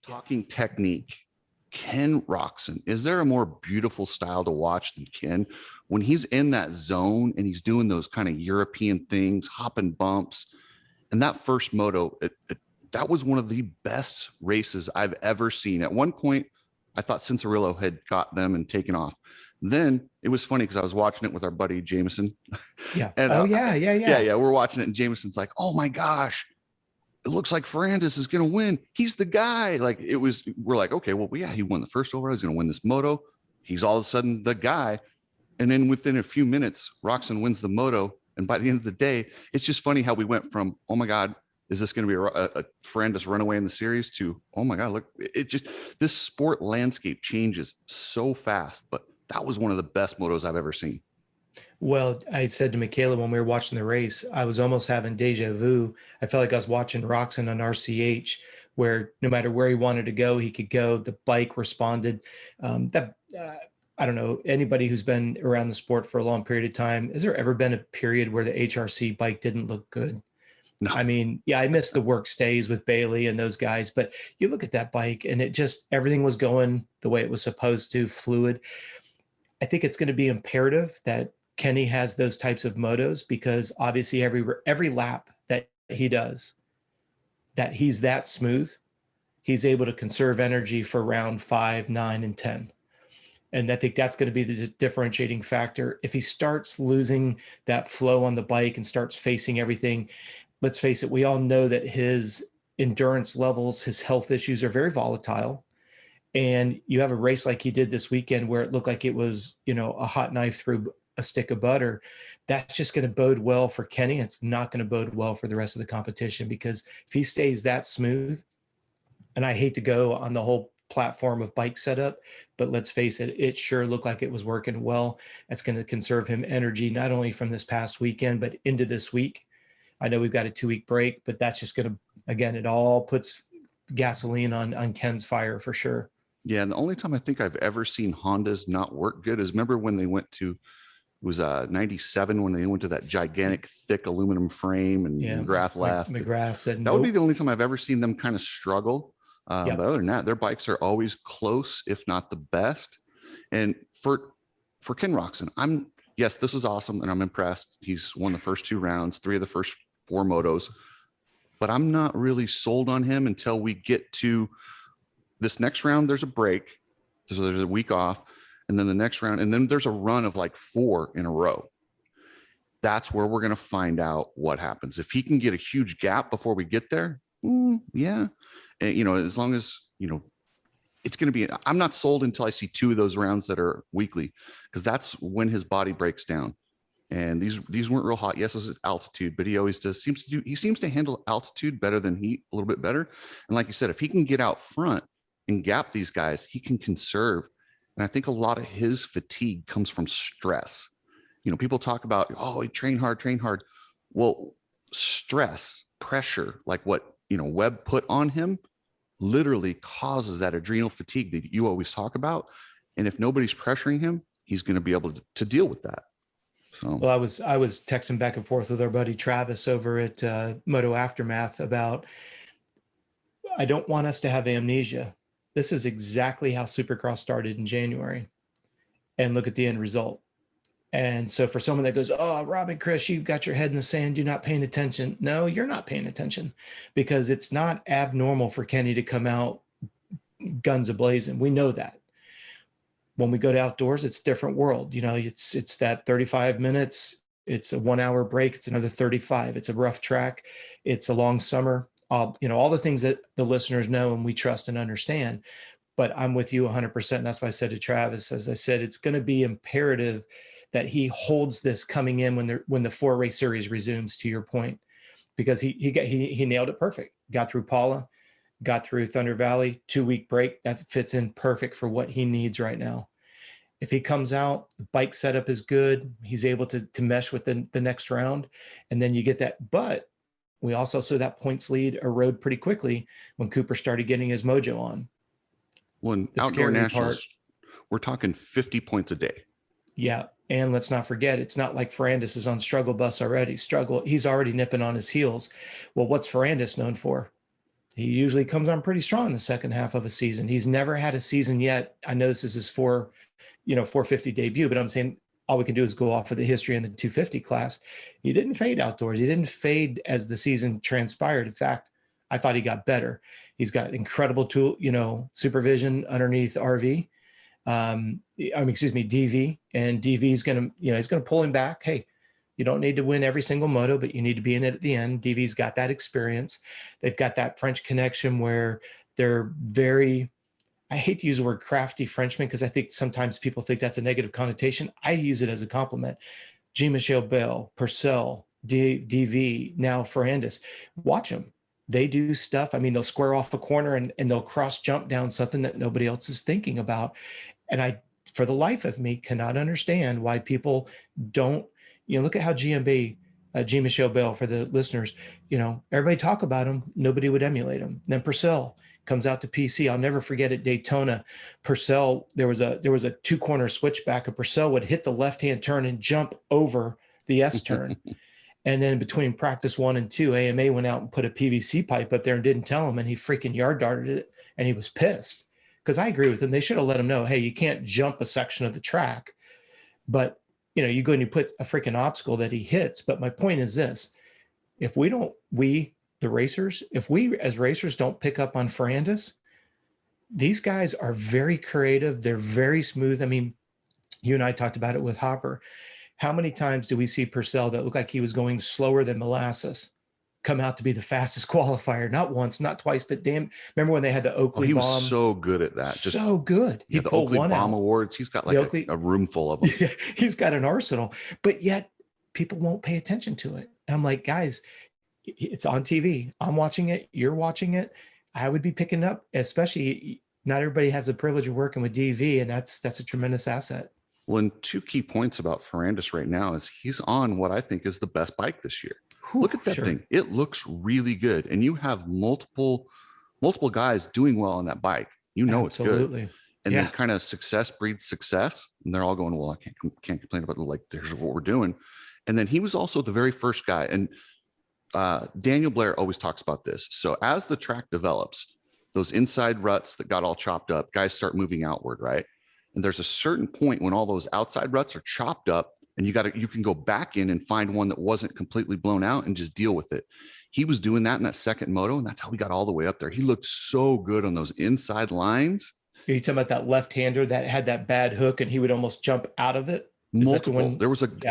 Talking technique, Ken Roczen, is there a more beautiful style to watch than Ken? When he's in that zone and he's doing those kind of European things, hopping bumps, and that first moto, that was one of the best races I've ever seen. At one point, I thought Cincerillo had got them and taken off. Then it was funny because I was watching it with our buddy Jameson. Yeah. And Oh, yeah. we're watching it, and Jameson's like, "Oh my gosh, it looks like Ferrandis is going to win. He's the guy." Like we're like, okay, well, yeah, he won the first overall. He's going to win this moto. He's all of a sudden the guy. And then within a few minutes, Roczen wins the moto. And by the end of the day, it's just funny how we went from, oh my God, is this going to be a Ferrandis runaway in the series, to, oh my God, look, this sport landscape changes so fast. But that was one of the best motos I've ever seen. Well, I said to Michaela when we were watching the race, I was almost having deja vu. I felt like I was watching Roczen on RCH, where no matter where he wanted to go, he could go. The bike responded. I don't know, anybody who's been around the sport for a long period of time, has there ever been a period where the HRC bike didn't look good? No. I mean, yeah, I missed the work stays with Bailey and those guys, but you look at that bike and everything was going the way it was supposed to, fluid. I think it's going to be imperative that Kenny has those types of motos, because obviously every lap that he does, that he's that smooth, he's able to conserve energy for round 5, 9, and 10. And I think that's going to be the differentiating factor. If he starts losing that flow on the bike and starts facing everything, let's face it, we all know that his endurance levels, his health issues are very volatile. And you have a race like he did this weekend where it looked like it was, a hot knife through a stick of butter. That's just going to bode well for Kenny. It's not going to bode well for the rest of the competition, because if he stays that smooth, and I hate to go on the whole platform of bike setup, but let's face it, it sure looked like it was working well. That's going to conserve him energy, not only from this past weekend, but into this week. I know we've got a 2-week break, but that's just going to, again, it all puts gasoline on Ken's fire for sure. Yeah. And the only time I think I've ever seen Hondas not work good is, remember when they went to, it was 97, when they went to that gigantic thick aluminum frame, and McGrath left. McGrath said, that would be the only time I've ever seen them kind of struggle. Yep. But other than that, their bikes are always close, if not the best. And for Ken Roczen, yes, this is awesome, and I'm impressed. He's won the first 2 rounds, 3 of the first 4 motos, but I'm not really sold on him until we get to this next round. There's a break, so there's a week off, and then the next round, and then there's a run of like 4 in a row. That's where we're going to find out what happens. If he can get a huge gap before we get there, yeah. And, as long as, it's going to be, I'm not sold until I see 2 of those rounds that are weekly, because that's when his body breaks down. And these weren't real hot. Yes, this is altitude, but he always he seems to handle altitude better than heat, a little bit better. And like you said, if he can get out front and gap these guys, he can conserve. And I think a lot of his fatigue comes from stress. People talk about, oh, he train hard. Well, stress, pressure, like what, Webb put on him, literally causes that adrenal fatigue that you always talk about. And if nobody's pressuring him, he's going to be able to deal with that. So, well, I was texting back and forth with our buddy Travis over at Moto Aftermath about, I don't want us to have amnesia. This is exactly how Supercross started in January, and look at the end result. And so for someone that goes, oh, Robin, Chris, you've got your head in the sand, you're not paying attention. No, you're not paying attention, because it's not abnormal for Kenny to come out guns a-blazing. We know that. When we go to outdoors, it's a different world. It's that 35 minutes. It's a 1-hour break. It's another 35. It's a rough track. It's a long summer. All the things that the listeners know and we trust and understand. But I'm with you 100%. And that's why I said to Travis, as I said, it's going to be imperative that he holds this coming in when the 4-race series resumes, to your point, because he nailed it perfect. Got through Paula, got through Thunder Valley, 2-week break. That fits in perfect for what he needs right now. If he comes out, the bike setup is good. He's able to mesh with the next round, and then you get that. But we also saw that points lead erode pretty quickly when Cooper started getting his mojo on. Well, in outdoor nationals, we're talking 50 points a day. Yeah. And let's not forget, it's not like Ferrandis is on struggle bus already. He's already nipping on his heels. Well, what's Ferrandis known for? He usually comes on pretty strong in the second half of a season. He's never had a season yet. I know this is his 450 debut, but I'm saying all we can do is go off of the history in the 250 class. He didn't fade outdoors. He didn't fade as the season transpired. In fact, I thought he got better. He's got incredible tool, supervision underneath RV. DV, and DV is going to, he's going to pull him back. Hey, you don't need to win every single moto, but you need to be in it at the end. DV's got that experience. They've got that French connection where they're very, I hate to use the word crafty Frenchmen because I think sometimes people think that's a negative connotation. I use it as a compliment. Jean-Michel Bell, Purcell, DV, now Ferrandis. Watch them. They do stuff. I mean, they'll square off a corner and they'll cross jump down something that nobody else is thinking about. And I, for the life of me, cannot understand why people don't, look at how Jean-Michel Bell, for the listeners, everybody talk about him. Nobody would emulate him. Then Purcell comes out to PC. I'll never forget at Daytona, Purcell, there was a 2-corner switchback, and Purcell would hit the left-hand turn and jump over the S turn. And then between practice 1 and 2, AMA went out and put a PVC pipe up there and didn't tell him, and he freaking yard darted it, and he was pissed. Because I agree with him. They should have let him know, hey, you can't jump a section of the track. But, you go and you put a freaking obstacle that he hits. But my point is this. If the racers, if we as racers don't pick up on Ferrandis, these guys are very creative. They're very smooth. I mean, you and I talked about it with Hopper. How many times do we see Purcell that looked like he was going slower than molasses come out to be the fastest qualifier? Not once, not twice, but damn, remember when they had the Oakley bomb? He was so good at that. Just so good. He the Oakley bomb awards. He's got like a room full of them. Yeah, he's got an arsenal, but yet people won't pay attention to it. And I'm like, guys, it's on TV. I'm watching it. You're watching it. I would be picking up, especially not everybody has the privilege of working with DV, and that's a tremendous asset. Well, and 2 key points about Ferrandis right now is he's on what I think is the best bike this year. Look at that thing. It looks really good. And you have multiple guys doing well on that bike. Absolutely. It's good. And then kind of success breeds success. And they're all going, well, I can't complain about there's what we're doing. And then he was also the very first guy. And Daniel Blair always talks about this. So as the track develops, those inside ruts that got all chopped up, guys start moving outward, right? And there's a certain point when all those outside ruts are chopped up and you can go back in and find one that wasn't completely blown out and just deal with it. He was doing that in that second moto, and that's how we got all the way up there. He looked so good on those inside lines. Are you talking about that left-hander that had that bad hook and he would almost jump out of it? Multiple.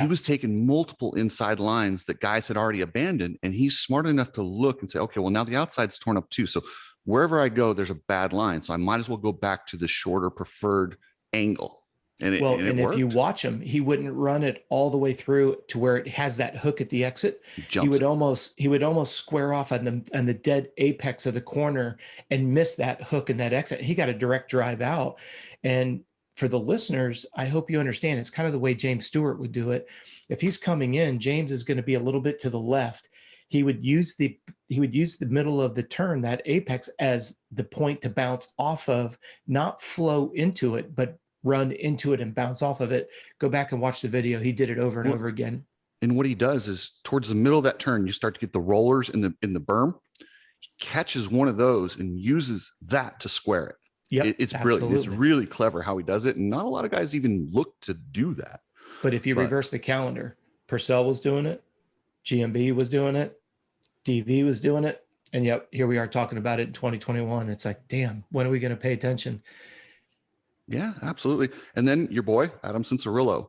He was taking multiple inside lines that guys had already abandoned, and he's smart enough to look and say, okay, well, now the outside's torn up too. So wherever I go, there's a bad line. So I might as well go back to the shorter preferred angle. And if you watch him, he wouldn't run it all the way through to where it has that hook at the exit. He would almost square off on the dead apex of the corner and miss that hook and that exit. He got a direct drive out. And for the listeners, I hope you understand, it's kind of the way James Stewart would do it. If he's coming in, James is going to be a little bit to the left. He would use the middle of the turn, that apex, as the point to bounce off of, not flow into it, but run into it and bounce off of it. Go back and watch the video. He did it over and over again. And what he does is towards the middle of that turn, you start to get the rollers in the berm. He catches one of those and uses that to square it. Yep, it's brilliant. It's really clever how he does it. And not a lot of guys even look to do that. But if you reverse the calendar, Purcell was doing it. GMB was doing it. DV was doing it. And yet here we are talking about it in 2021. It's like, damn, when are we going to pay attention? Yeah, absolutely. And then your boy, Adam Cianciarulo.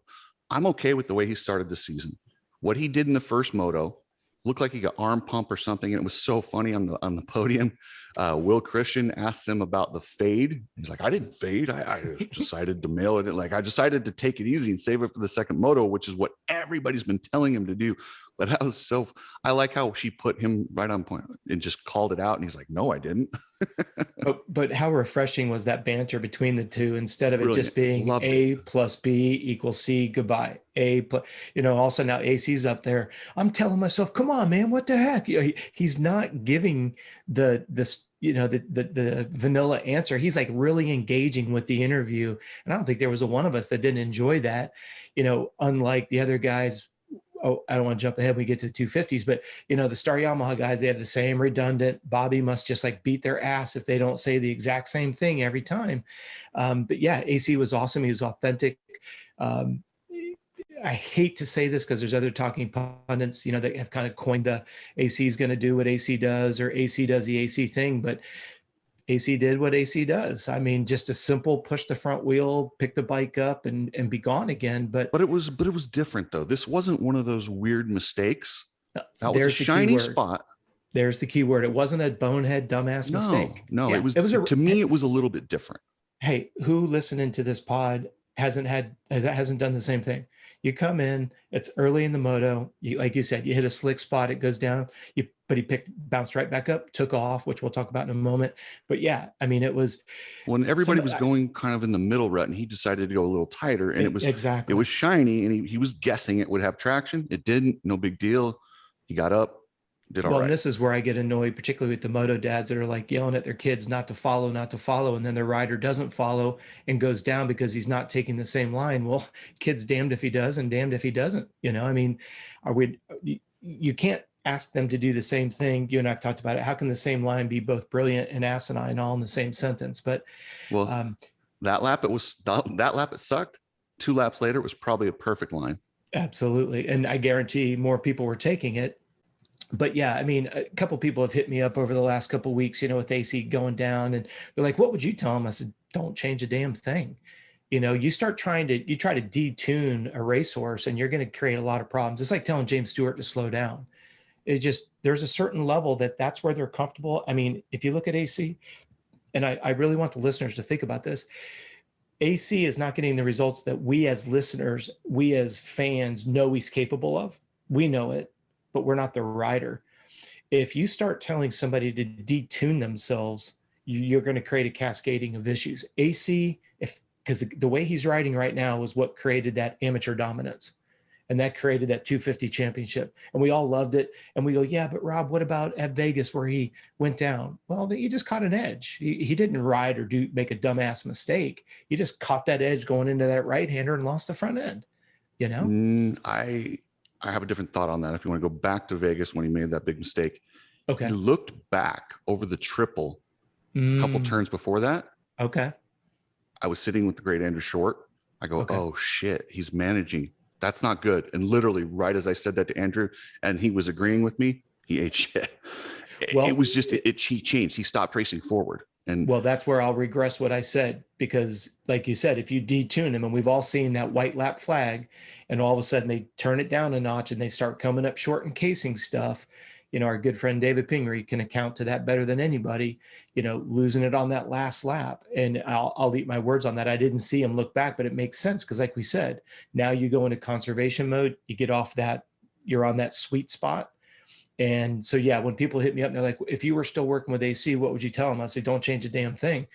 I'm okay with the way he started the season. What he did in the first moto looked like he got arm pump or something. And it was so funny on the podium. Will Christian asked him about the fade. He's like, I didn't fade. I just decided to mail it. Like, I decided to take it easy and save it for the second moto, which is what everybody's been telling him to do. But that was I like how she put him right on point and just called it out. And he's like, no, I didn't. but how refreshing was that banter between the two, instead of Brilliant. It just being A plus B equals C, goodbye. A plus, also now AC's up there. I'm telling myself, come on, man, what the heck? He's not giving the vanilla answer. He's like really engaging with the interview. And I don't think there was one of us that didn't enjoy that, unlike the other guys. oh, I don't want to jump ahead when we get to the 250s, but the Star Yamaha guys, they have the same redundant. Bobby must just like beat their ass if they don't say the exact same thing every time. But yeah, AC was awesome. He was authentic. Um, I hate to say this because there's other talking pundits, that have kind of coined the AC is going to do what AC does, or AC does the AC thing, but AC did what AC does. I mean, just a simple push the front wheel, pick the bike up and be gone again. But it was different though. This wasn't one of those weird mistakes. That was a there's shiny spot. There's the key word. It wasn't a bonehead dumbass mistake. No, yeah, it was to me, it was a little bit different. Hey, who listening to this pod hasn't done the same thing? You come in, it's early in the moto. Like you said, you hit a slick spot, it goes down. But he bounced right back up, took off, which we'll talk about in a moment. But yeah, I mean, it was when everybody was going kind of in the middle rut, and he decided to go a little tighter, and it was shiny, and he was guessing it would have traction. It didn't. No big deal. He got up, did all right. And this is where I get annoyed, particularly with the moto dads that are like yelling at their kids not to follow, and then their rider doesn't follow and goes down because he's not taking the same line. Well, kid's damned if he does and damned if he doesn't. I mean, you can't ask them to do the same thing. You and I've talked about it. How can the same line be both brilliant and asinine all in the same sentence? But that lap it sucked. 2 laps later, it was probably a perfect line. Absolutely. And I guarantee more people were taking it. But yeah, I mean, a couple people have hit me up over the last couple of weeks, with AC going down, and they're like, what would you tell them? I said, don't change a damn thing. You try to detune a racehorse and you're going to create a lot of problems. It's like telling James Stewart to slow down. There's a certain level that's where they're comfortable. I mean, if you look at AC, and I really want the listeners to think about this, AC is not getting the results that we as listeners, we as fans know he's capable of. We know it, but we're not the rider. If you start telling somebody to detune themselves, you're going to create a cascading of issues. AC, because the way he's riding right now is what created that amateur dominance. And that created that 250 championship. And we all loved it. And we go, yeah, but Rob, what about at Vegas where he went down? Well, he just caught an edge. He didn't ride or make a dumbass mistake. He just caught that edge going into that right-hander and lost the front end, I have a different thought on that. If you want to go back to Vegas when he made that big mistake. Okay. He looked back over the triple a couple turns before that. Okay. I was sitting with the great Andrew Short. I go, oh shit, he's managing. That's not good. And literally right as I said that to Andrew and he was agreeing with me, he ate shit. Well, it was just, he changed. He stopped racing forward. And well, that's where I'll regress what I said, because like you said, if you detune him, and we've all seen that white lap flag and all of a sudden they turn it down a notch and they start coming up short and casing stuff. Our good friend David Pingree can account to that better than anybody, losing it on that last lap. And I'll eat my words on that. I didn't see him look back, but it makes sense because like we said, now you go into conservation mode, you get off that, you're on that sweet spot. And so, yeah, when people hit me up and they're like, if you were still working with AC, what would you tell them? I say, don't change a damn thing.